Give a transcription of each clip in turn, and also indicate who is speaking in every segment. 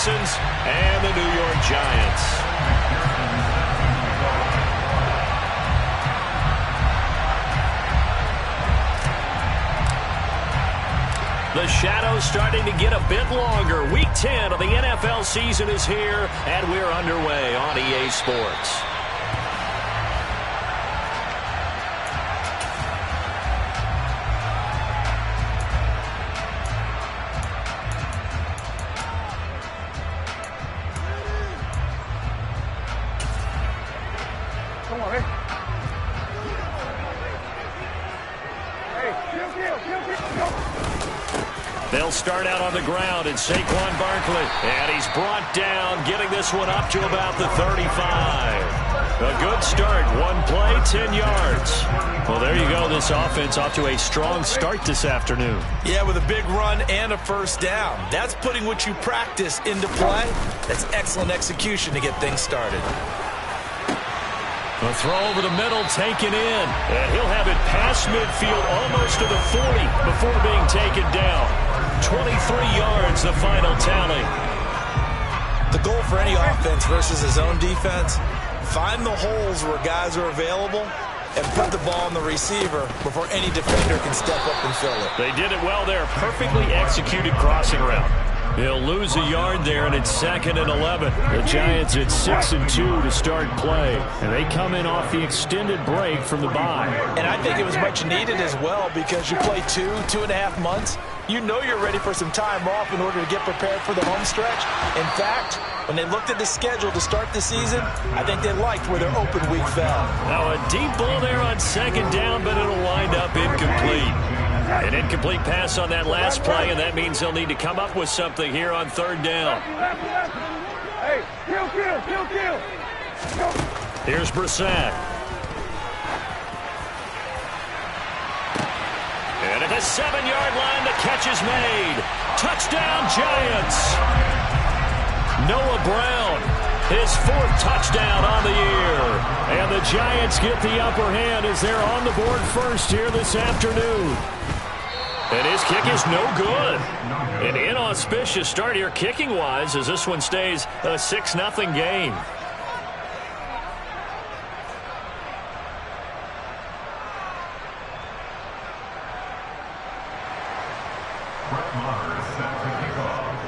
Speaker 1: Texans and the New York Giants. The shadow's starting to get a bit longer. Week 10 of the NFL season is here, and we're underway on EA Sports. They'll start out on the ground, and Saquon Barkley. And he's brought down, getting this one up to about the 35. A good start. One play, 10 yards. Well, there you go. This offense off to a strong start this afternoon.
Speaker 2: Yeah, with a big run and a first down. That's putting what you practice into play. That's excellent execution to get things started.
Speaker 1: A throw over the middle, taken in. And he'll have it past midfield, almost to the 40 before being taken down. 23 yards, the final tally.
Speaker 2: The goal for any offense versus his own defense, find the holes where guys are available and put the ball on the receiver before any defender can step up and fill it.
Speaker 1: They did it well there. Perfectly executed crossing route. He'll lose a yard there, and it's 2nd and 11. The Giants at 6-2 to start play, and they come in off the extended break from the bye.
Speaker 2: And I think it was much needed as well, because you play 2.5 months. You know you're ready for some time off in order to get prepared for the home stretch. In fact, when they looked at the schedule to start the season, I think they liked where their open week fell.
Speaker 1: Now a deep ball there on 2nd down, but it'll wind up incomplete. An incomplete pass on that last play, and that means they'll need to come up with something here on 3rd down.
Speaker 3: Hey, kill.
Speaker 1: Here's Brissett. And at the 7-yard line, the catch is made. Touchdown, Giants. Noah Brown, his 4th touchdown on the year. And the Giants get the upper hand as they're on the board first here this afternoon. And his kick is no good. An inauspicious start here kicking-wise as this one stays a 6-0 game.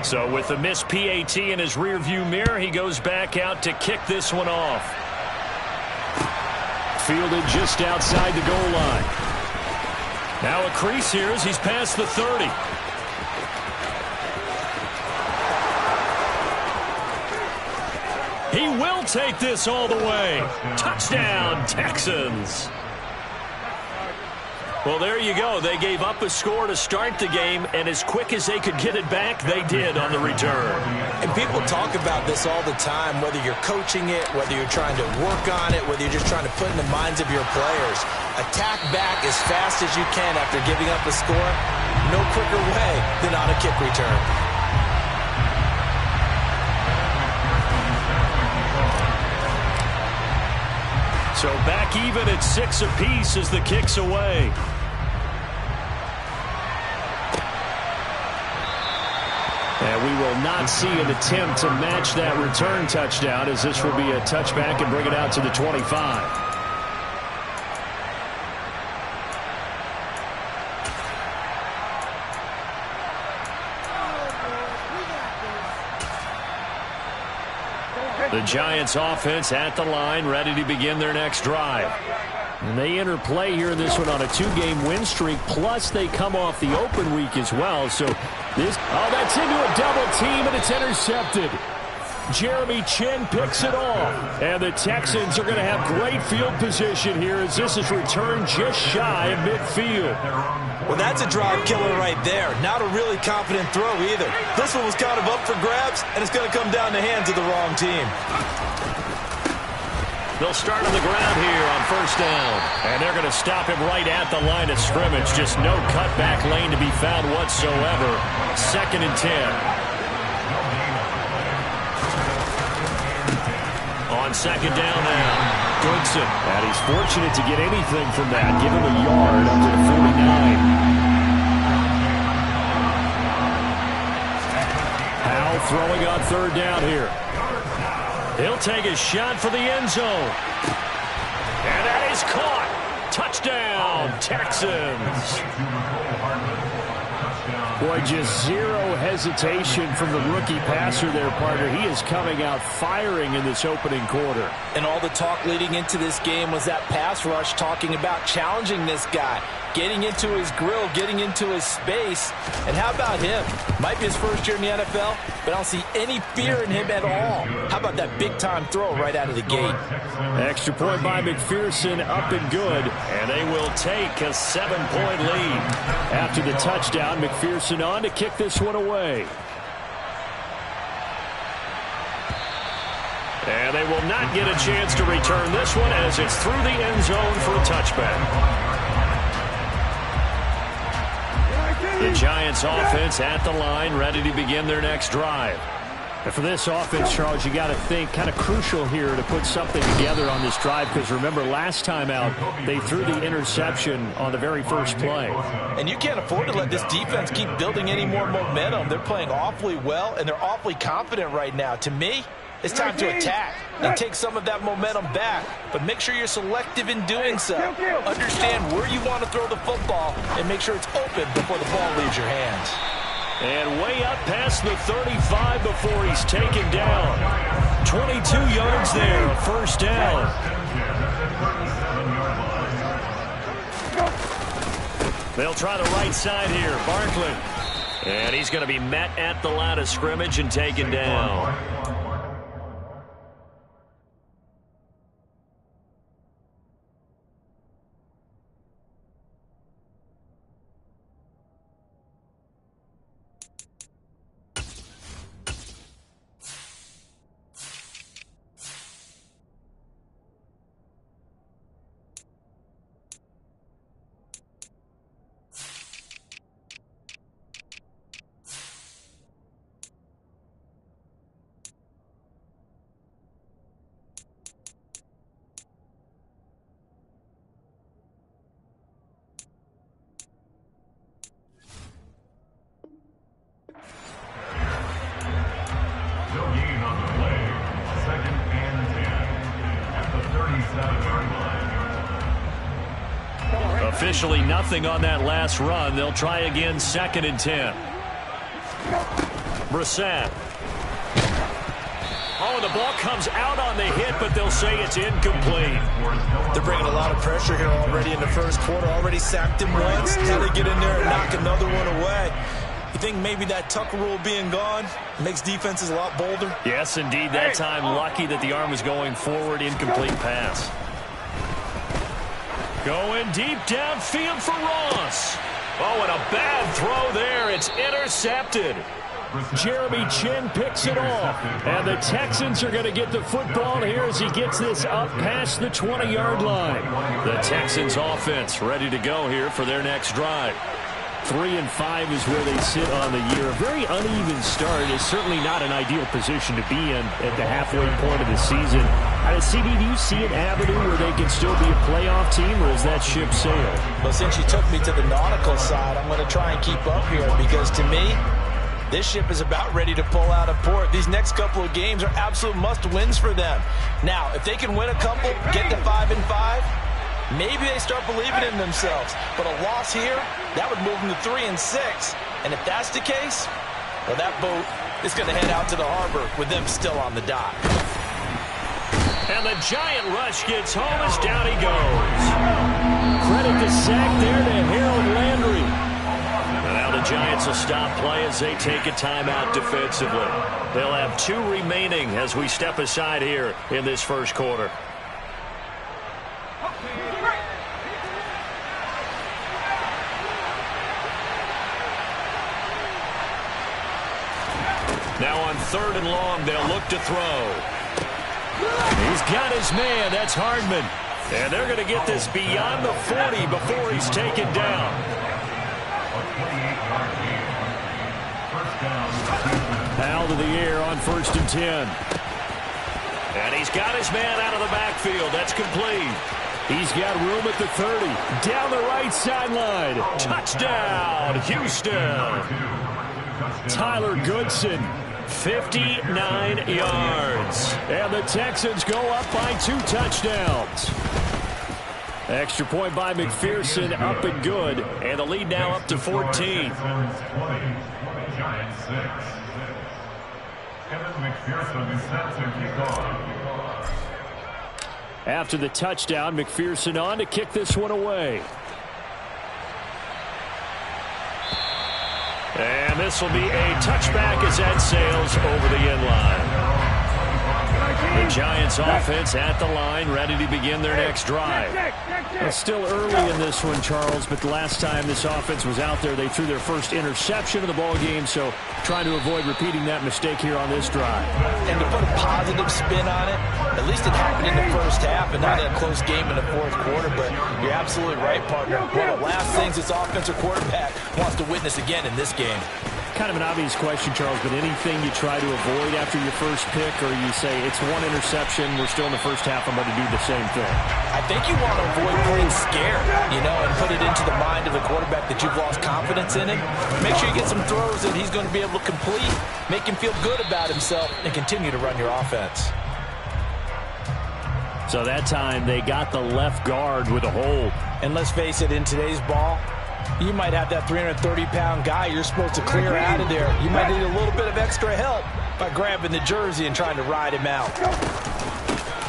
Speaker 1: So with the missed PAT in his rearview mirror, he goes back out to kick this one off. Fielded just outside the goal line. Now a crease here as he's past the 30. He will take this all the way. Touchdown, Texans. Well, there you go. They gave up a score to start the game, and as quick as they could get it back, they did on the return.
Speaker 2: And people talk about this all the time, whether you're coaching it, whether you're trying to work on it, whether you're just trying to put in the minds of your players. Attack back as fast as you can after giving up a score. No quicker way than on a kick return.
Speaker 1: So back even at 6 apiece as the kick's away. And we will not see an attempt to match that return touchdown, as this will be a touchback and bring it out to the 25. The Giants offense at the line, ready to begin their next drive. And they enter play here in this one on a 2-game win streak, plus they come off the open week as well. So this, that's into a double team, and it's intercepted. Jeremy Chin picks it off. And the Texans are going to have great field position here as this is returned just shy of midfield.
Speaker 2: Well, that's a drive killer right there. Not a really confident throw either. This one was kind of up for grabs, and it's going to come down the hands of the wrong team.
Speaker 1: They'll start on the ground here on 1st down. And they're going to stop him right at the line of scrimmage. Just no cutback lane to be found whatsoever. 2nd and 10. On 2nd down now, Goodson. And he's fortunate to get anything from that. Give him a yard up to the 49. Howell throwing on third down here. He'll take a shot for the end zone. And that is caught. Touchdown, Texans. Boy, just zero hesitation from the rookie passer there, partner. He is coming out firing in this opening quarter.
Speaker 2: And all the talk leading into this game was that pass rush talking about challenging this guy, getting into his grill, getting into his space. And how about him? Might be his first year in the NFL, but I don't see any fear in him at all. How about that big-time throw right out of the gate?
Speaker 1: Extra point by McPherson, up and good. And they will take a 7-point lead. After the touchdown, McPherson on to kick this one away. And they will not get a chance to return this one as it's through the end zone for a touchback. The Giants offense at the line, ready to begin their next drive. And for this offense, Charles, you got to think kind of crucial here to put something together on this drive, because remember, last time out, they threw the interception on the very first play.
Speaker 2: And you can't afford to let this defense keep building any more momentum. They're playing awfully well, and they're awfully confident right now. To me, it's time to attack and take some of that momentum back. But make sure you're selective in doing so. Understand where you want to throw the football and make sure it's open before the ball leaves your hands.
Speaker 1: And way up past the 35 before he's taken down. 22 yards there, a first down. They'll try the right side here, Barkley. And he's going to be met at the line of scrimmage and taken down. Officially nothing on that last run. They'll try again, 2nd and 10. Brissett. Oh, the ball comes out on the hit, but they'll say it's incomplete.
Speaker 2: They're bringing a lot of pressure here already in the first quarter. Already sacked him once. Now they get in there and knock another one away. You think maybe that Tucker rule being gone makes defenses a lot bolder?
Speaker 1: Yes, indeed. That time, lucky that the arm was going forward. Incomplete pass. Going deep downfield for Ross. Oh, and a bad throw there. It's intercepted. Jeremy Chin picks it off. And the Texans are going to get the football here as he gets this up past the 20-yard line. The Texans offense ready to go here for their next drive. 3-5 is where they sit on the year. A very uneven start. Is certainly not an ideal position to be in at the halfway point of the season. CD, do you see an avenue where they can still be a playoff team, or is that ship sailed?
Speaker 2: Well, since you took me to the nautical side, I'm going to try and keep up here, because to me, this ship is about ready to pull out of port. These next couple of games are absolute must-wins for them. Now, if they can win a couple, get to 5-5, maybe they start believing in themselves. But a loss here, that would move them to 3-6. And if that's the case, well, that boat is going to head out to the harbor with them still on the dock.
Speaker 1: And the giant rush gets home as down he goes. Credit the sack there to Harold Landry. And now the Giants will stop play as they take a timeout defensively. They'll have 2 remaining as we step aside here in this first quarter. Now on 3rd and long, they'll look to throw. He's got his man. That's Hardman. And they're going to get this beyond the 40 before he's taken down. Foul to the air on 1st and 10. And he's got his man out of the backfield. That's complete. He's got room at the 30. Down the right sideline. Touchdown, Houston. Tyler Goodson 59 yards. And the Texans go up by 2 touchdowns. Extra point by McPherson, up and good. And the lead now up to 14. After the touchdown, McPherson on to kick this one away. And this will be a touchback as that sails over the end line. The Giants offense at the line, ready to begin their next drive. It's still early in this one, Charles, but the last time this offense was out there, they threw their first interception of the ball game, so trying to avoid repeating that mistake here on this drive.
Speaker 2: And to put a positive spin on it, at least it happened in the first half and not in a close game in the fourth quarter, but you're absolutely right, partner. One of the last things this offensive quarterback wants to witness again in this game.
Speaker 1: Kind of an obvious question, Charles, but anything you try to avoid after your first pick, or you say it's one interception, we're still in the first half, I'm going to do the same thing?
Speaker 2: I think you want to avoid playing scared, and put it into the mind of the quarterback that you've lost confidence in him. Make sure you get some throws that he's going to be able to complete, make him feel good about himself, and continue to run your offense.
Speaker 1: So that time they got the left guard with a hold.
Speaker 2: And let's face it, in today's ball, you might have that 330-pound guy you're supposed to clear out of there. You might need a little bit of extra help by grabbing the jersey and trying to ride him out.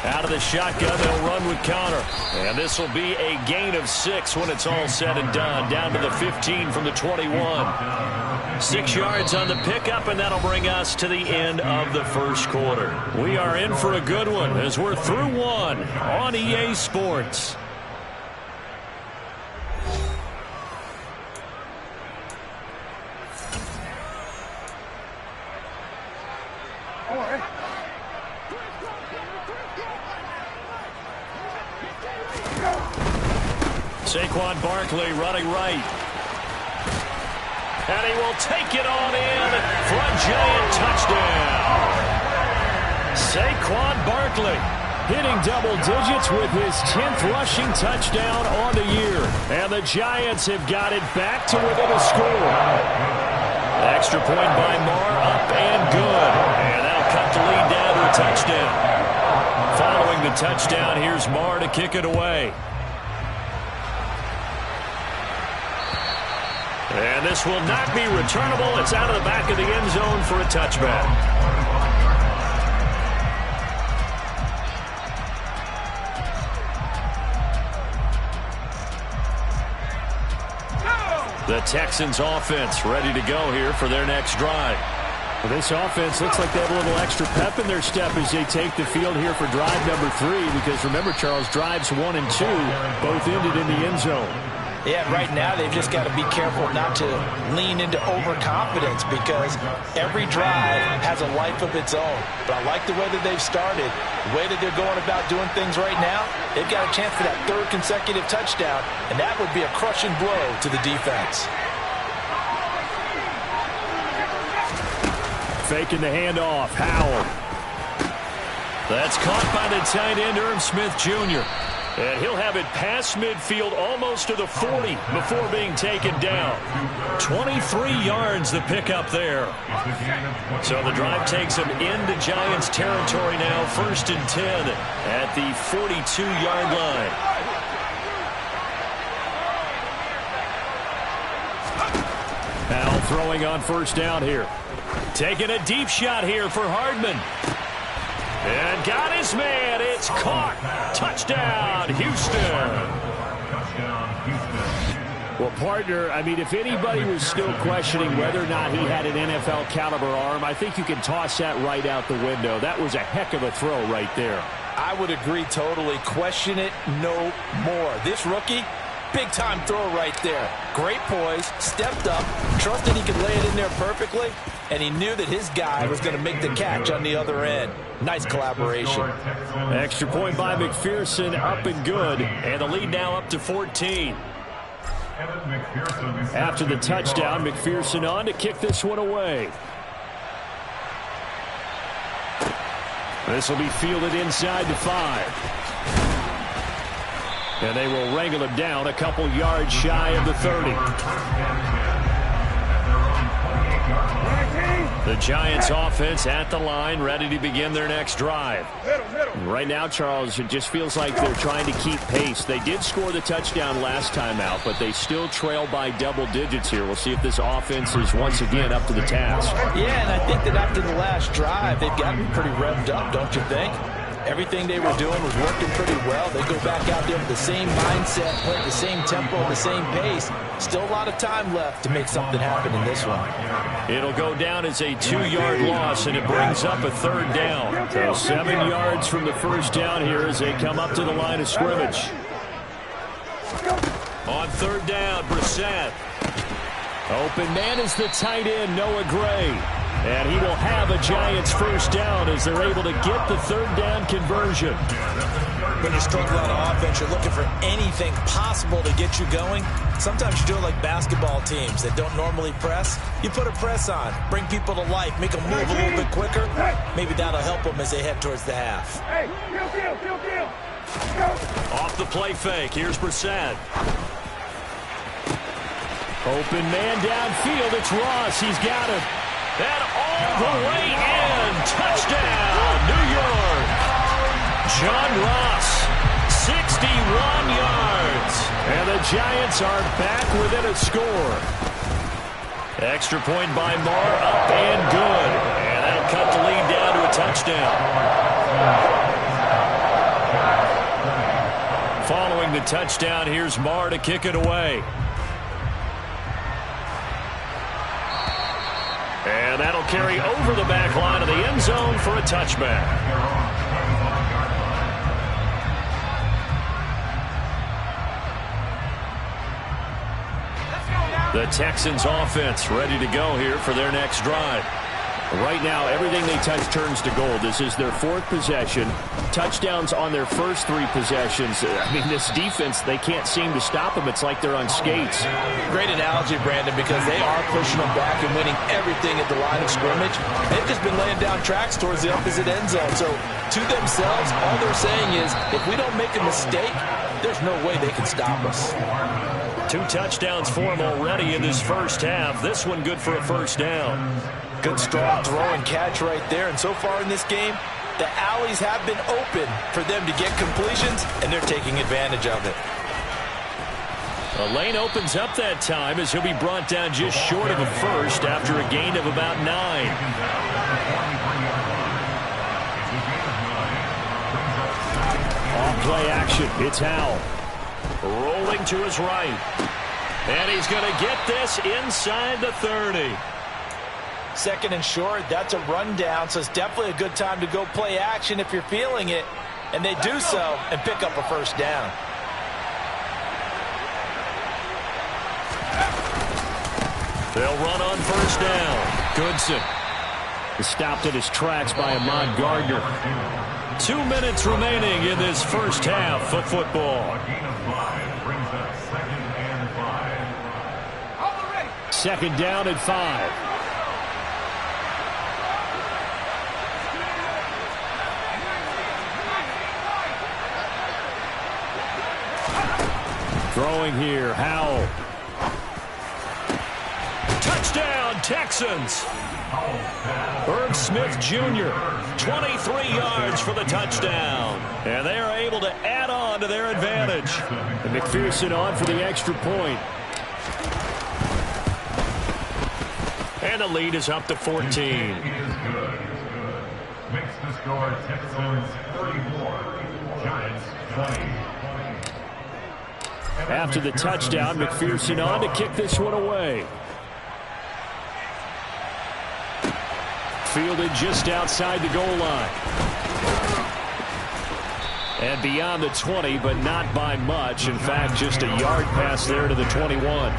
Speaker 1: Out of the shotgun, they'll run with Connor. And this will be a gain of 6 when it's all said and done. Down to the 15 from the 21. 6 yards on the pickup, and that'll bring us to the end of the first quarter. We are in for a good one as we're through one on EA Sports. Saquon Barkley running right. And he will take it on in for a Giant touchdown. Saquon Barkley hitting double digits with his 10th rushing touchdown on the year. And the Giants have got it back to within a score. Extra point by Marr, up and good. And that'll cut the lead down to a touchdown. Following the touchdown, here's Marr to kick it away. And this will not be returnable. It's out of the back of the end zone for a touchback. The Texans offense ready to go here for their next drive. Well, this offense looks like they have a little extra pep in their step as they take the field here for drive number 3. Because remember, Charles, drives 1 and 2 both ended in the end zone.
Speaker 2: Yeah, right now they've just got to be careful not to lean into overconfidence because every drive has a life of its own. But I like the way that they've started, the way that they're going about doing things right now. They've got a chance for that 3rd consecutive touchdown, and that would be a crushing blow to the defense.
Speaker 1: Faking the handoff, Howell. That's caught by the tight end, Irv Smith Jr. And he'll have it past midfield almost to the 40 before being taken down. 23 yards the pickup there. So the drive takes him into Giants territory now. 1st and 10 at the 42-yard line. Now throwing on 1st down here. Taking a deep shot here for Hardman. And got his man. It's caught. Touchdown, Houston. Well, partner, I mean, if anybody was still questioning whether or not he had an NFL caliber arm, I think you can toss that right out the window. That was a heck of a throw right there.
Speaker 2: I would agree totally. Question it no more. This rookie, big-time throw right there. Great poise, stepped up, trusted he could lay it in there perfectly, and he knew that his guy was going to make the catch on the other end. Nice collaboration.
Speaker 1: Extra point by McPherson, up and good. And the lead now up to 14. After the touchdown, McPherson on to kick this one away. This will be fielded inside the 5. And they will wrangle him down a couple yards shy of the 30. The Giants offense at the line, ready to begin their next drive. Right now, Charles, it just feels like they're trying to keep pace. They did score the touchdown last time out, but they still trail by double digits here. We'll see if this offense is once again up to the task.
Speaker 2: Yeah, and I think that after the last drive, they've gotten pretty revved up, don't you think? Everything they were doing was working pretty well. They go back out there with the same mindset, play at the same tempo, the same pace. Still a lot of time left to make something happen in this one.
Speaker 1: It'll go down as a 2-yard loss, and it brings up a 3rd down. So 7 yards from the first down here as they come up to the line of scrimmage. On 3rd down, Brissett. Open man is the tight end, Noah Gray. And he will have a Giants first down as they're able to get the 3rd down conversion.
Speaker 2: When you struggle on offense, you're looking for anything possible to get you going. Sometimes you do it like basketball teams that don't normally press. You put a press on, bring people to life, make them move a little bit quicker. Maybe that'll help them as they head towards the half.
Speaker 1: Off the play fake, here's Brissett. Open man downfield, it's Ross, he's got it. And all the way in, touchdown, New York. John Ross, 61 yards. And the Giants are back within a score. Extra point by Marr, up and good. And that'll cut the lead down to a touchdown. Following the touchdown, here's Marr to kick it away. And that'll carry over the back line of the end zone for a touchback. The Texans offense ready to go here for their next drive. Right now, everything they touch turns to gold. This is their 4th possession. Touchdowns on their first 3 possessions. I mean, this defense, they can't seem to stop them. It's like they're on skates.
Speaker 2: Great analogy, Brandon, because they are pushing them back and winning everything at the line of scrimmage. They've just been laying down tracks towards the opposite end zone. So, to themselves, all they're saying is, if we don't make a mistake, there's no way they can stop us.
Speaker 1: 2 touchdowns for them already in this first half. This one good for a first down.
Speaker 2: Good strong throw and catch right there. And so far in this game, the alleys have been open for them to get completions, and they're taking advantage of it.
Speaker 1: A lane opens up that time as he'll be brought down just short of a first after a gain of about 9. Off play action. It's Howell. Rolling to his right. And he's going to get this inside the 30.
Speaker 2: 2nd and short, that's a rundown, so it's definitely a good time to go play action if you're feeling it. And they do so and pick up a first down.
Speaker 1: They'll run on first down. Goodson is stopped at his tracks by Ahmad Gardner. 2 minutes remaining in this first half of football. 2nd down and 5. Throwing here, Howell. Touchdown, Texans. Herb Smith Jr., 23 yards for the touchdown. And they are able to add on to their advantage. And McPherson on for the extra point. And the lead is up to 14.
Speaker 4: Makes the score Texans 34, Giants 20.
Speaker 1: After the touchdown, McPherson on to kick this one away. Fielded just outside the goal line. And beyond the 20, but not by much. In fact, just a yard pass there to the 21.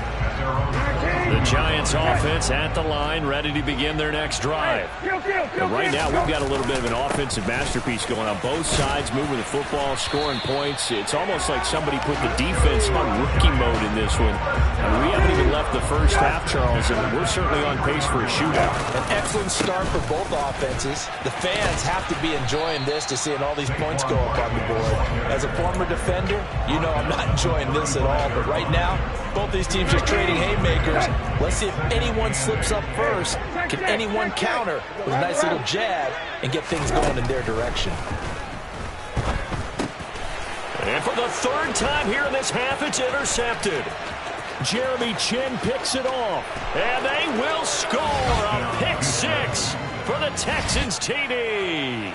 Speaker 1: The Giants offense at the line, ready to begin their next drive. And right now, we've got a little bit of an offensive masterpiece going on. Both sides moving the football, scoring points. It's almost like somebody put the defense on rookie mode in this one. I mean, we haven't even left the first half, Charles, and we're certainly on pace for a shootout.
Speaker 2: An excellent start for both offenses. The fans have to be enjoying this to seeing all these points go up on the board. As a former defender, you know I'm not enjoying this at all. But right now, both these teams just trade trading haymakers. Let's see if anyone slips up first. Can anyone counter with a nice little jab and get things going in their direction?
Speaker 1: And for the third time here in this half, it's intercepted. Jeremy Chin picks it off. And they will score a pick six for the Texans TD.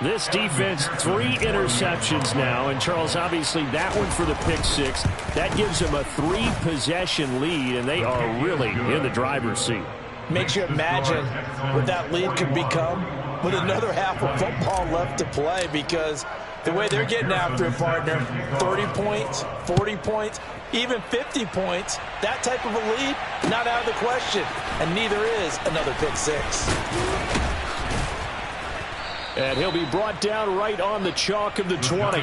Speaker 1: This defense, 3 interceptions now. And, Charles, obviously that one for the pick six. That gives them a 3-possession lead, and they are really in the driver's seat.
Speaker 2: Makes you imagine what that lead could become with another half of football left to play, because the way they're getting after it, partner, 30 points, 40 points, even 50 points, that type of a lead, not out of the question. And neither is another pick six.
Speaker 1: And he'll be brought down right on the chalk of the 20.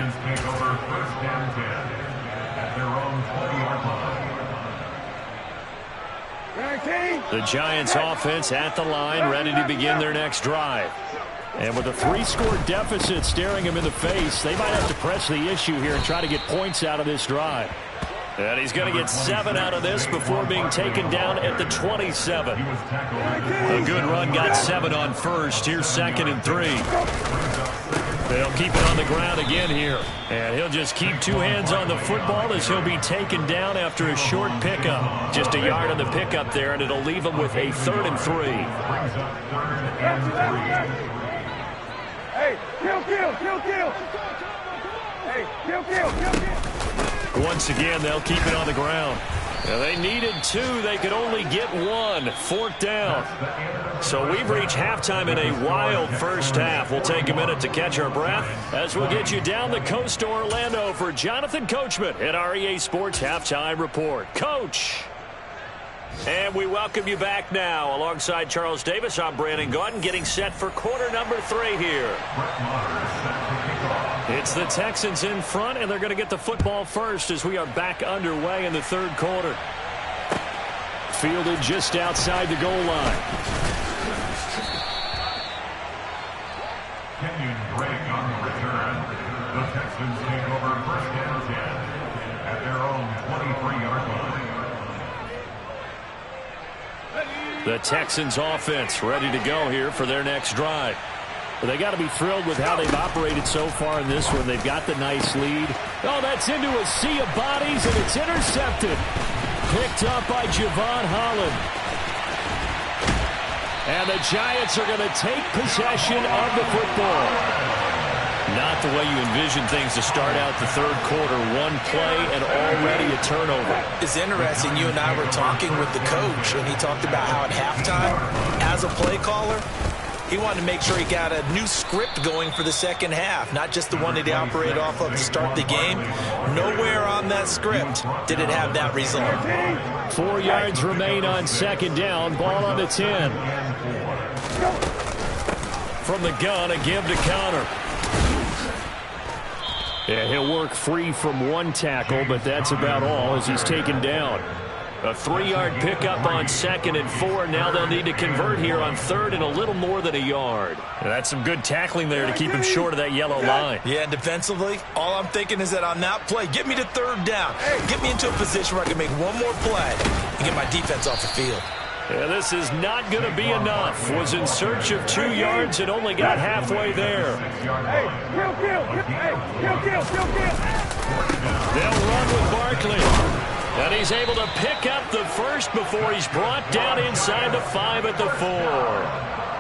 Speaker 1: The Giants offense at the line, ready to begin their next drive. And with a 3-score deficit staring him in the face, they might have to press the issue here and try to get points out of this drive. And he's going to get 7 out of this before being taken down at the 27. A good run, got 7 on first. Here's 2nd and 3. They'll keep it on the ground again here. And he'll just keep 2 hands on the football as he'll be taken down after a short pickup. Just a yard on the pickup there, and it'll leave him with a 3rd and 3.
Speaker 3: Hey, kill. Hey, kill.
Speaker 1: Once again, they'll keep it on the ground. Now, they needed 2. They could only get 1. 4th down. So we've reached halftime in a wild first half. We'll take a minute to catch our breath as we'll get you down the coast to Orlando for Jonathan Coachman at our EA Sports Halftime Report. Coach! And we welcome you back now. Alongside Charles Davis, I'm Brandon Gaudin, getting set for quarter number 3 here. It's the Texans in front, and they're going to get the football first as we are back underway in the 3rd quarter. Fielded just outside the goal line.
Speaker 4: Kenyon Drake on the return. The Texans take over 1st and 10 at their own 23-yard line.
Speaker 1: The Texans offense ready to go here for their next drive. They got to be thrilled with how they've operated so far in this one. They've got the nice lead. Oh, that's into a sea of bodies, and it's intercepted. Picked up by Javon Holland. And the Giants are going to take possession of the football. Not the way you envision things to start out the 3rd quarter. 1 play and already a turnover.
Speaker 2: It's interesting. You and I were talking with the coach, and he talked about how at halftime, as a play caller, he wanted to make sure he got a new script going for the 2nd half, not just the one that he operated off of to start the game. Nowhere on that script did it have that result.
Speaker 1: 4 yards remain on 2nd down. Ball on the 10. From the gun, a give to counter. Yeah, he'll work free from 1 tackle, but that's about all as he's taken down. A 3-yard pickup on 2nd and 4. Now they'll need to convert here on 3rd and a little more than a yard. And that's some good tackling there to keep him short of that yellow line.
Speaker 2: Yeah, and defensively, all I'm thinking is that on that play, get me to 3rd down. Get me into a position where I can make 1 more play and get my defense off the field.
Speaker 1: Yeah, this is not going to be enough. Was in search of 2 yards and only got halfway there.
Speaker 3: Hey, kill.
Speaker 1: They'll run with Barkley. And he's able to pick up the first before he's brought down inside the 5 at the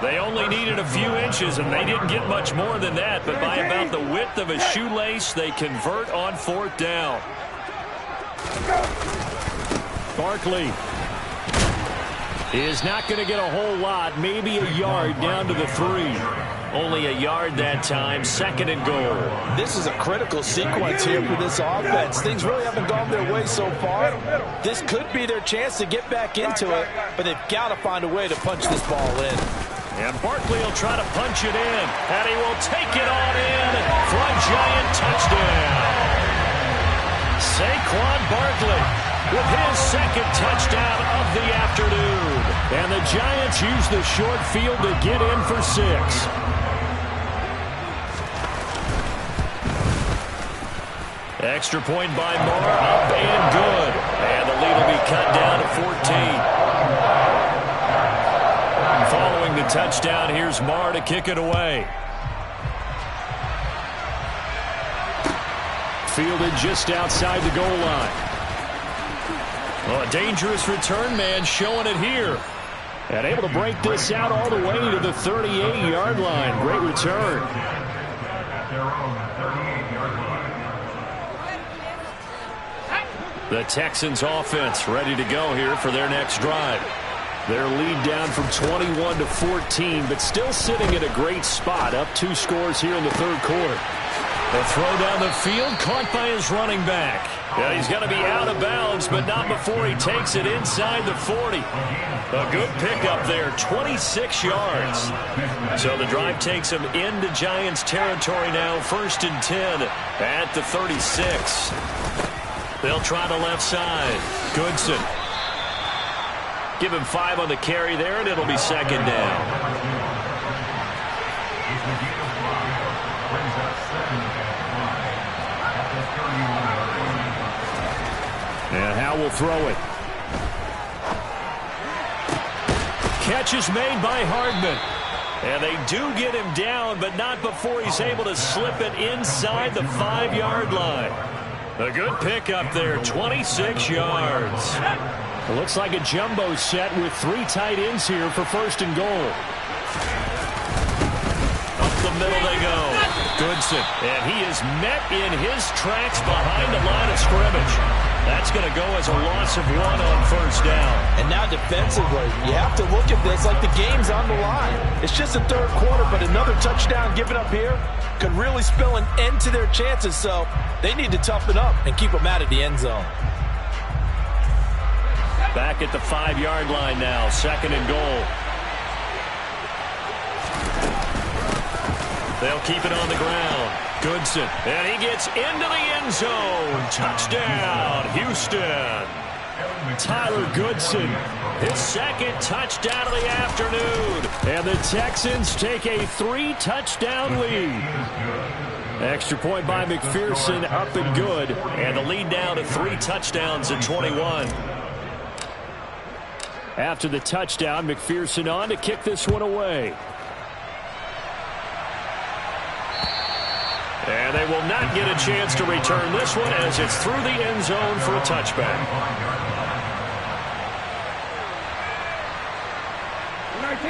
Speaker 1: 4. They only needed a few inches, and they didn't get much more than that. But by about the width of a shoelace, they convert on 4th down. Barkley is not going to get a whole lot, maybe a yard down to the 3. Only a yard that time, 2nd and goal.
Speaker 2: This is a critical sequence here for this offense. Things really haven't gone their way so far. This could be their chance to get back into it, but they've got to find a way to punch this ball in.
Speaker 1: And Barkley will try to punch it in, and he will take it on in for a Giant touchdown. Saquon Barkley with his 2nd touchdown of the afternoon. And the Giants use the short field to get in for 6. Extra point by Marr, up and good. And the lead will be cut down to 14. Following the touchdown, here's Marr to kick it away. Fielded just outside the goal line. Well, a dangerous return man showing it here. And able to break this out all the way to the 38-yard line. Great return. The Texans offense ready to go here for their next drive. Their lead down from 21 to 14, but still sitting at a great spot, up 2 scores here in the third quarter. The throw down the field, caught by his running back. Yeah, he's going to be out of bounds, but not before he takes it inside the 40. A good pickup there, 26 yards. So the drive takes him into Giants territory now, 1st and 10 at the 36. They'll try the left side. Goodson. Give him 5 on the carry there, and it'll be 2nd down. And Howe will throw it. Catch is made by Hardman. And they do get him down, but not before he's able to slip it inside the 5-yard line. A good pickup there, 26 yards. It looks like a jumbo set with 3 tight ends here for 1st and goal. Up the middle they go. Goodson. And he is met in his tracks behind the line of scrimmage. That's going to go as a loss of 1 on 1st down.
Speaker 2: And now defensively, you have to look at this like the game's on the line. It's just the 3rd quarter, but another touchdown given up here could really spell an end to their chances. So they need to toughen up and keep them out of the end zone.
Speaker 1: Back at the 5-yard line now, 2nd and goal. They'll keep it on the ground. Goodson. And he gets into the end zone. Touchdown, Houston. Tyler Goodson, his 2nd touchdown of the afternoon. And the Texans take a 3-touchdown lead. Extra point by McPherson, up and good. And the lead down to 3 touchdowns at 21. After the touchdown, McPherson on to kick this one away. And they will not get a chance to return this one as it's through the end zone for a touchback.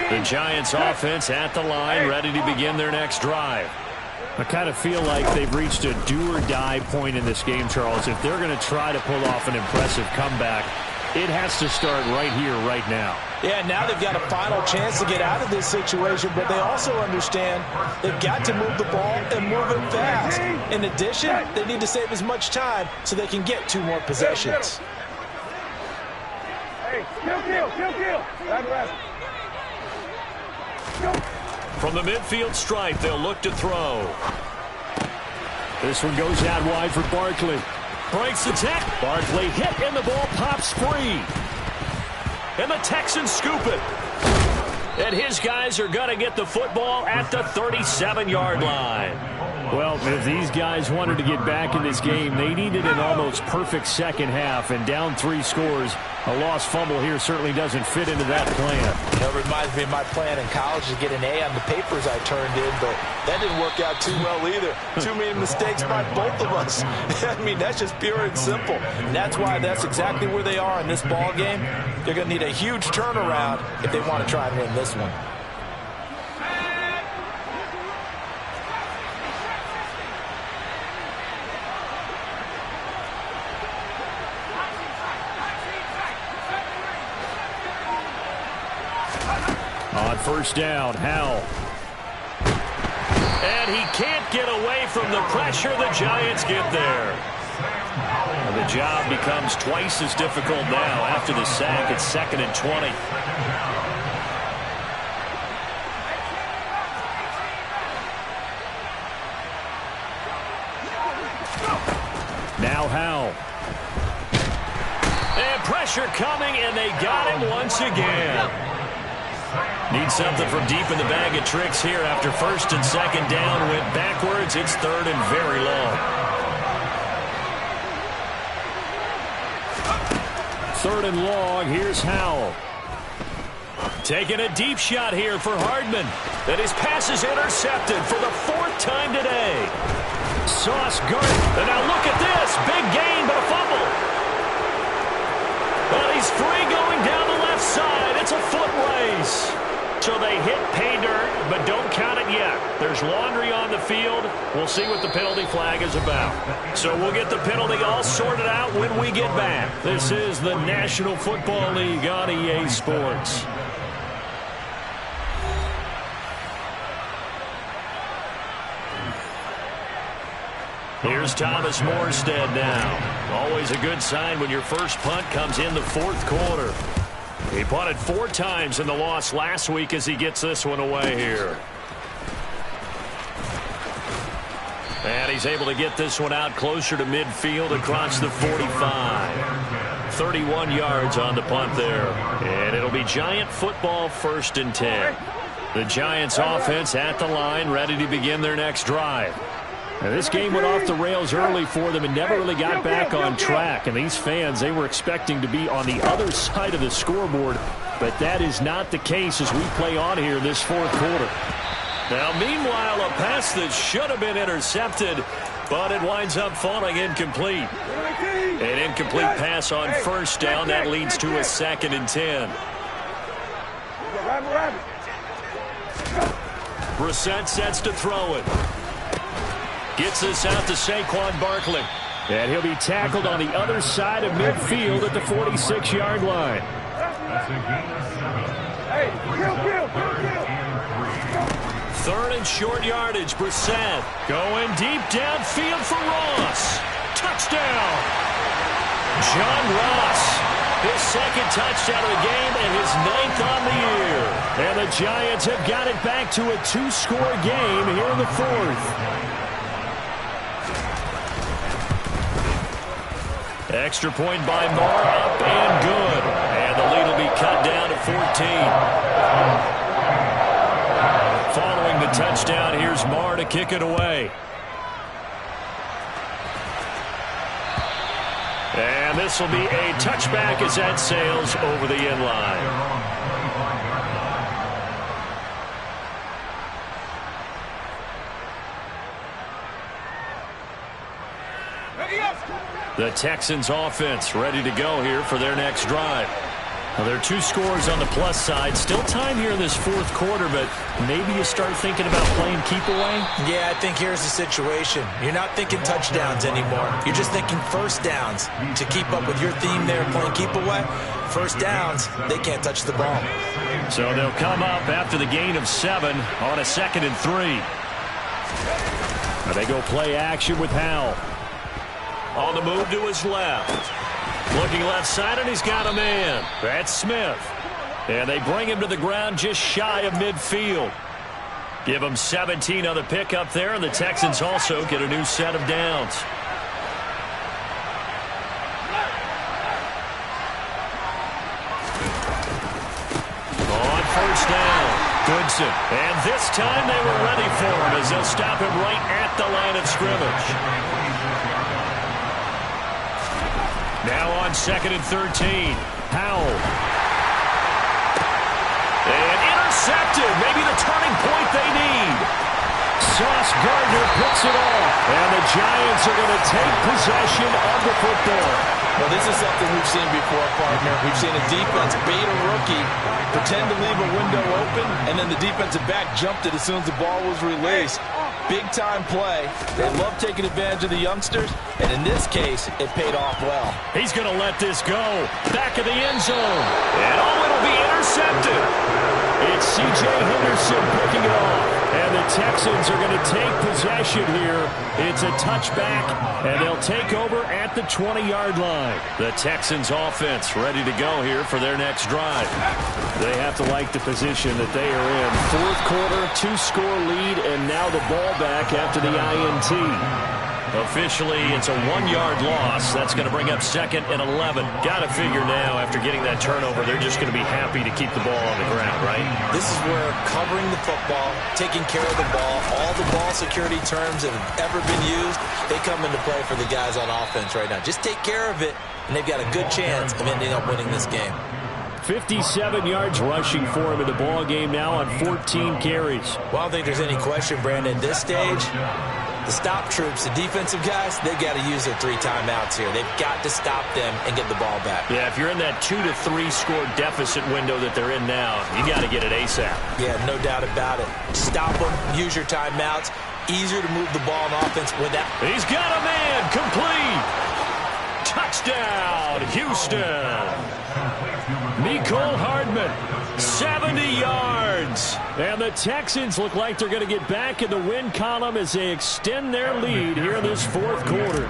Speaker 1: The Giants offense at the line, ready to begin their next drive. I kind of feel like they've reached a do-or-die point in this game, Charles. If they're going to try to pull off an impressive comeback, it has to start right here, right now.
Speaker 2: Yeah, now they've got a final chance to get out of this situation, but they also understand they've got to move the ball and move it fast. In addition, they need to save as much time so they can get 2 more possessions.
Speaker 3: Hey, kill. Left.
Speaker 1: From the midfield stripe, they'll look to throw. This one goes out wide for Barkley. Breaks the tackle. Barkley hit and the ball pops free. And the Texans scoop it. And his guys are going to get the football at the 37-yard line. Well, if these guys wanted to get back in this game, they needed an almost perfect second half. And down 3 scores, a lost fumble here certainly doesn't fit into that plan.
Speaker 2: It reminds me of my plan in college to get an A on the papers I turned in, but that didn't work out too well either. Too many mistakes by both of us. I mean, that's just pure and simple. And that's why that's exactly where they are in this ball game. They're going to need a huge turnaround if they want to try and win this one.
Speaker 1: On 1st down, Howe. And he can't get away from the pressure. The Giants get there. And the job becomes twice as difficult now after the sack. It's 2nd and 20. Now Howe. And pressure coming, and they got him once again. Need something from deep in the bag of tricks here after 1st and 2nd down. Went backwards. It's 3rd and very long. 3rd and long. Here's Howell. Taking a deep shot here for Hardman. And his pass is intercepted for the 4th time today. Sauce guarded. And now look at this. Big gain, but a fumble. But he's free going down the left side. It's a foot race. So they hit pay dirt, but don't count it yet. There's laundry on the field. We'll see what the penalty flag is about. So we'll get the penalty all sorted out when we get back. This is the National Football League on EA Sports. Here's Thomas Morstead now. Always a good sign when your first punt comes in the 4th quarter. He punted 4 times in the loss last week as he gets this one away here. And he's able to get this one out closer to midfield across the 45. 31 yards on the punt there. And it'll be Giant football 1st and 10. The Giants offense at the line, ready to begin their next drive. Now, this game went off the rails early for them and never really got back on track. And these fans, they were expecting to be on the other side of the scoreboard. But that is not the case as we play on here in this 4th quarter. Now, meanwhile, a pass that should have been intercepted, but it winds up falling incomplete. An incomplete pass on 1st down. That leads to a 2nd and 10. Brissett sets to throw it. Gets this out to Saquon Barkley. And he'll be tackled on the other side of midfield at the 46-yard line.
Speaker 3: Hey, kill.
Speaker 1: 3rd and short yardage. Brissett going deep downfield for Ross. Touchdown. John Ross. His 2nd touchdown of the game and his 9th on the year. And the Giants have got it back to a 2-score game here in the 4th. Extra point by Marr, up and good. And the lead will be cut down to 14. Following the touchdown, here's Marr to kick it away. And this will be a touchback as that sails over the end line. The Texans offense ready to go here for their next drive. Well, there are 2 scores on the plus side. Still time here in this 4th quarter, but maybe you start thinking about playing keep away?
Speaker 2: Yeah, I think here's the situation. You're not thinking touchdowns anymore. You're just thinking 1st downs. To keep up with your theme there, playing keep away, 1st downs, they can't touch the ball.
Speaker 1: So they'll come up after the gain of 7 on a 2nd and 3. Now they go play action with Howell. On the move to his left. Looking left side, and he's got a man. That's Smith. And they bring him to the ground just shy of midfield. Give him 17 on the pickup there, and the Texans also get a new set of downs. On 1st down, Goodson. And this time they were ready for him as they'll stop him right at the line of scrimmage. Now on 2nd and 13. Howell. And intercepted. Maybe the turning point they need. Sauce Gardner picks it off. And the Giants are going to take possession of the football.
Speaker 2: Well, this is something we've seen before, partner. We've seen a defense bait a rookie, pretend to leave a window open, and then the defensive back jumped it as soon as the ball was released. Big-time play. They love taking advantage of the youngsters, and in this case, it paid off well.
Speaker 1: He's going to let this go. Back of the end zone. And it'll be intercepted. It's C.J. Henderson picking it off. And the Texans are going to take possession here. It's a touchback, and they'll take over at the 20-yard line. The Texans offense ready to go here for their next drive. They have to like the position that they are in. 4th quarter, 2-score lead, and now the ball back after the INT. Officially, it's a 1-yard loss. That's going to bring up 2nd and 11. Got to figure now, after getting that turnover, they're just going to be happy to keep the ball on the ground, right?
Speaker 2: This is where covering the football, taking care of the ball, all the ball security terms that have ever been used, they come into play for the guys on offense right now. Just take care of it, and they've got a good chance of ending up winning this game.
Speaker 1: 57 yards rushing for him in the ball game now on 14 carries.
Speaker 2: Well, I don't think there's any question, Brandon. At this stage, the stop troops, the defensive guys, they've got to use their 3 timeouts here. They've got to stop them and get the ball back.
Speaker 1: Yeah, if you're in that 2 to 3 score deficit window that they're in now, you got to get it ASAP.
Speaker 2: Yeah, no doubt about it. Stop them, use your timeouts. Easier to move the ball on offense without.
Speaker 1: He's got a man, complete. Touchdown, Houston. Mecole Hardman, 70 yards. And the Texans look like they're going to get back in the win column as they extend their lead here in this fourth quarter.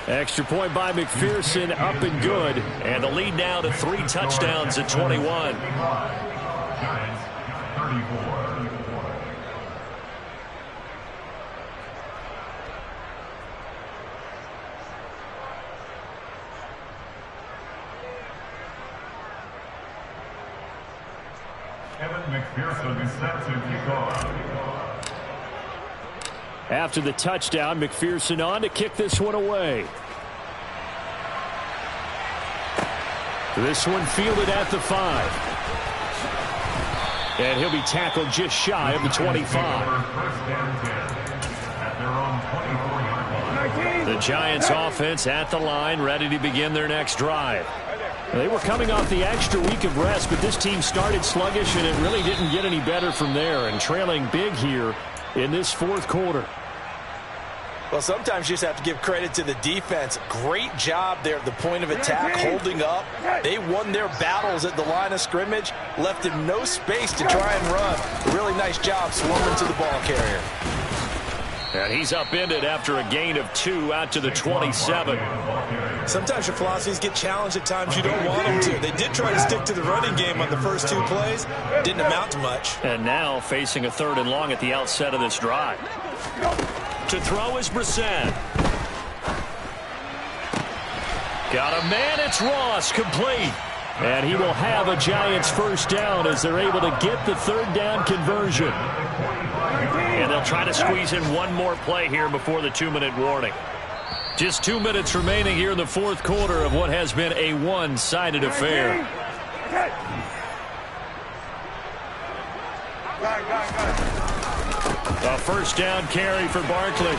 Speaker 1: Extra point by McPherson, up and good. And the lead now to 3 touchdowns at 21.
Speaker 4: Giants, 34. Evan McPherson is set to kick off.
Speaker 1: After the touchdown, McPherson on to kick this one away. This one fielded at the 5. And he'll be tackled just shy of the 25. The Giants offense at the line, ready to begin their next drive. They were coming off the extra week of rest, but this team started sluggish, and it really didn't get any better from there, and trailing big here in this fourth quarter.
Speaker 2: Well, sometimes you just have to give credit to the defense. Great job there at the point of attack, holding up. They won their battles at the line of scrimmage, left him no space to try and run. Really nice job swarming to the ball carrier.
Speaker 1: And he's upended after a gain of 2 out to the 27.
Speaker 2: Sometimes your philosophies get challenged at times you don't want them to. They did try to stick to the running game on the first 2 plays. Didn't amount to much.
Speaker 1: And now facing a 3rd and long at the outset of this drive. To throw is Brissett. Got a man, it's Ross, complete. And he will have a Giants first down as they're able to get the 3rd down conversion. And they'll try to squeeze in one more play here before the 2-minute warning. Just 2 minutes remaining here in the fourth quarter of what has been a one-sided affair. A first down carry for Barkley.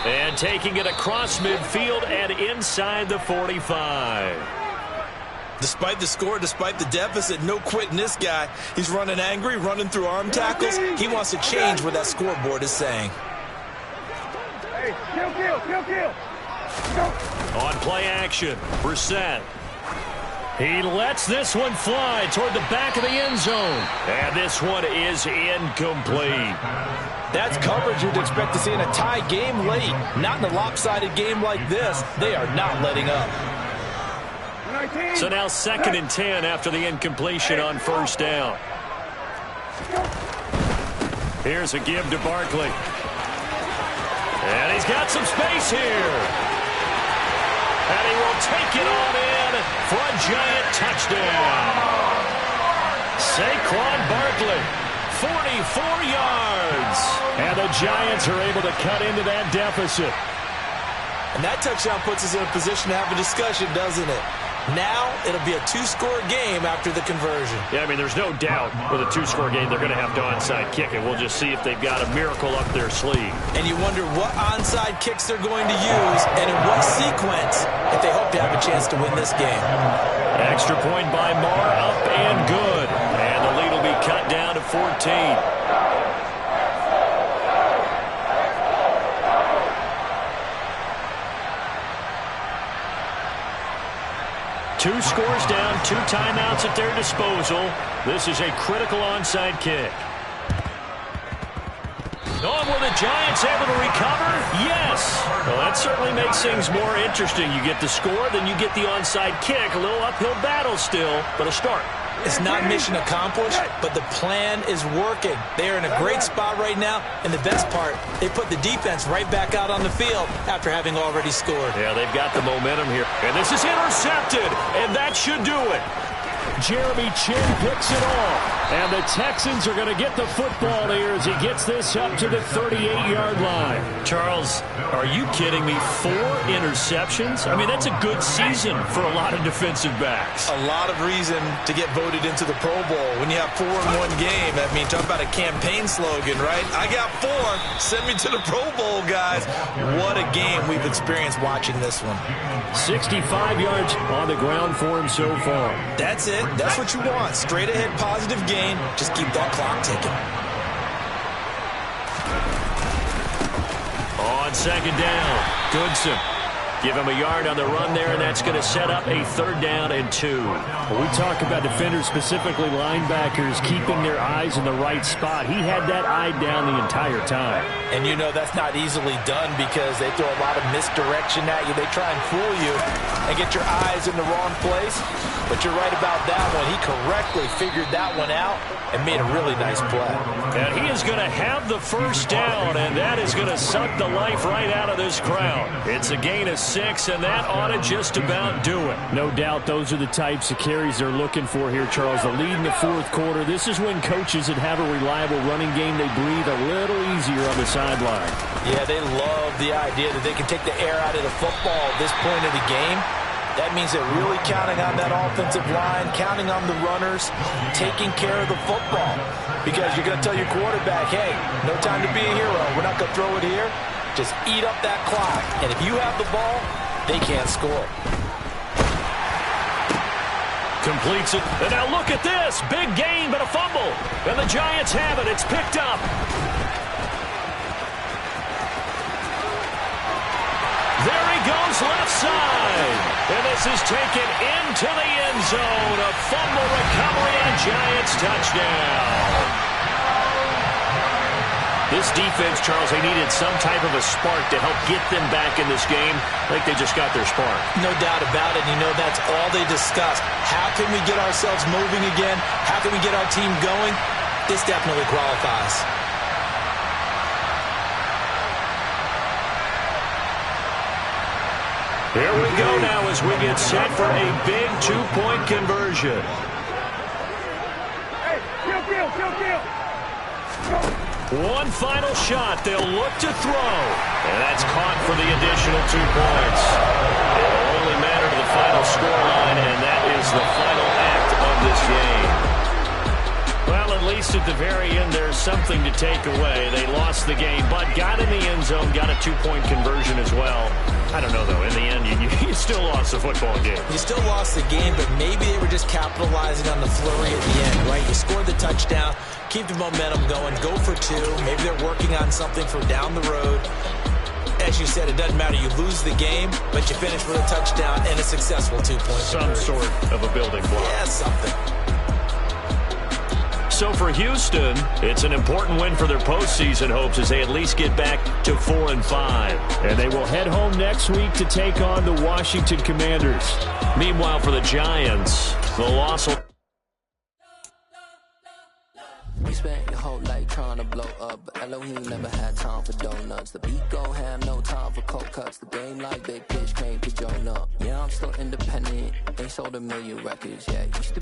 Speaker 1: And taking it across midfield and inside the 45.
Speaker 2: Despite the score, despite the deficit, no quitting this guy. He's running angry, running through arm tackles. He wants to change what that scoreboard is saying.
Speaker 3: Hey, kill.
Speaker 1: On play action, Brissett. He lets this one fly toward the back of the end zone. And this one is incomplete.
Speaker 2: That's coverage you'd expect to see in a tie game late. Not in a lopsided game like this. They are not letting up.
Speaker 1: So now 2nd and 10 after the incompletion on first down. Here's a give to Barkley. And he's got some space here. And he will take it on in for a Giant touchdown. Saquon Barkley, 44 yards. And the Giants are able to cut into that deficit.
Speaker 2: And that touchdown puts us in a position to have a discussion, doesn't it? Now it'll be a 2-score game after the conversion.
Speaker 1: Yeah, I mean, there's no doubt with a 2-score game they're going to have to onside kick it. We'll just see if they've got a miracle up their sleeve.
Speaker 2: And you wonder what onside kicks they're going to use and in what sequence if they hope to have a chance to win this game.
Speaker 1: Extra point by Marr, up and good. And the lead will be cut down to 14. 2 scores down, 2 timeouts at their disposal. This is a critical onside kick. Oh, were the Giants able to recover? Yes. Well, that certainly makes things more interesting. You get the score, then you get the onside kick. A little uphill battle still, but a start.
Speaker 2: It's not mission accomplished, but the plan is working. They are in a great spot right now, and the best part, they put the defense right back out on the field after having already scored.
Speaker 1: Yeah, they've got the momentum here. And this is intercepted, and that should do it. Jeremy Chin picks it off. And the Texans are going to get the football here as he gets this up to the 38-yard line.
Speaker 5: Charles, are you kidding me? 4 interceptions? I mean, that's a good season for a lot of defensive backs.
Speaker 2: A lot of reason to get voted into the Pro Bowl. When you have 4 in one game, I mean, talk about a campaign slogan, right? I got 4. Send me to the Pro Bowl, guys. What a game we've experienced watching this one.
Speaker 1: 65 yards on the ground for him so far.
Speaker 2: That's it. That's what you want. Straight ahead positive gain. Just keep that clock ticking.
Speaker 1: On second down, Goodson. Give him a yard on the run there, and that's going to set up a 3rd down and 2. When we talk about defenders, specifically linebackers, keeping their eyes in the right spot, he had that eye down the entire time.
Speaker 2: And you know that's not easily done because they throw a lot of misdirection at you. They try and fool you and get your eyes in the wrong place. But you're right about that one. He correctly figured that one out and made a really nice play.
Speaker 1: And he is going to have the 1st down, and that is going to suck the life right out of this crowd. It's a gain of 6, and that ought to just about do it. No doubt those are the types of carries they're looking for here, Charles. The lead in the 4th quarter. This is when coaches that have a reliable running game, they breathe a little easier on the sideline.
Speaker 2: Yeah, they love the idea that they can take the air out of the football at this point of the game. That means they're really counting on that offensive line, counting on the runners, taking care of the football. Because you're going to tell your quarterback, hey, no time to be a hero. We're not going to throw it here. Just eat up that clock. And if you have the ball, they can't score.
Speaker 1: Completes it. And now look at this. Big gain, but a fumble. And the Giants have it. It's picked up. There he goes, left side. And this is taken into the end zone. A fumble recovery and Giants touchdown. This defense, Charles, they needed some type of a spark to help get them back in this game. I think they just got their spark.
Speaker 2: No doubt about it. You know, that's all they discussed. How can we get ourselves moving again? How can we get our team going? This definitely qualifies.
Speaker 1: Here we go now as we get set for a big 2-point conversion.
Speaker 3: Hey, kill.
Speaker 1: One final shot. They'll look to throw. And that's caught for the additional 2 points. It will only matter to the final scoreline, and that is the final act of this game. Well, at least at the very end, there's something to take away. They lost the game, but got in the end zone, got a 2-point conversion as well. I don't know, though. In the end, you still lost the football game.
Speaker 2: You still lost the game, but maybe they were just capitalizing on the flurry at the end, right? You scored the touchdown, keep the momentum going, go for 2. Maybe they're working on something for down the road. As you said, it doesn't matter. You lose the game, but you finish with a touchdown and a successful 2-point
Speaker 1: Some
Speaker 2: conversion.
Speaker 1: sort of a building block.
Speaker 2: Yeah, something.
Speaker 1: So for Houston, it's an important win for their postseason hopes as they at least get back to 4-5. And they will head home next week to take on the Washington Commanders. Meanwhile, for the Giants, the loss will...
Speaker 6: We spent your whole life trying to blow up, but Elohim never had time for donuts. The beat go ham, no time for cold cuts. The game like big pitch, came to join up. Yeah, I'm still independent, ain't sold a million records yet. Used to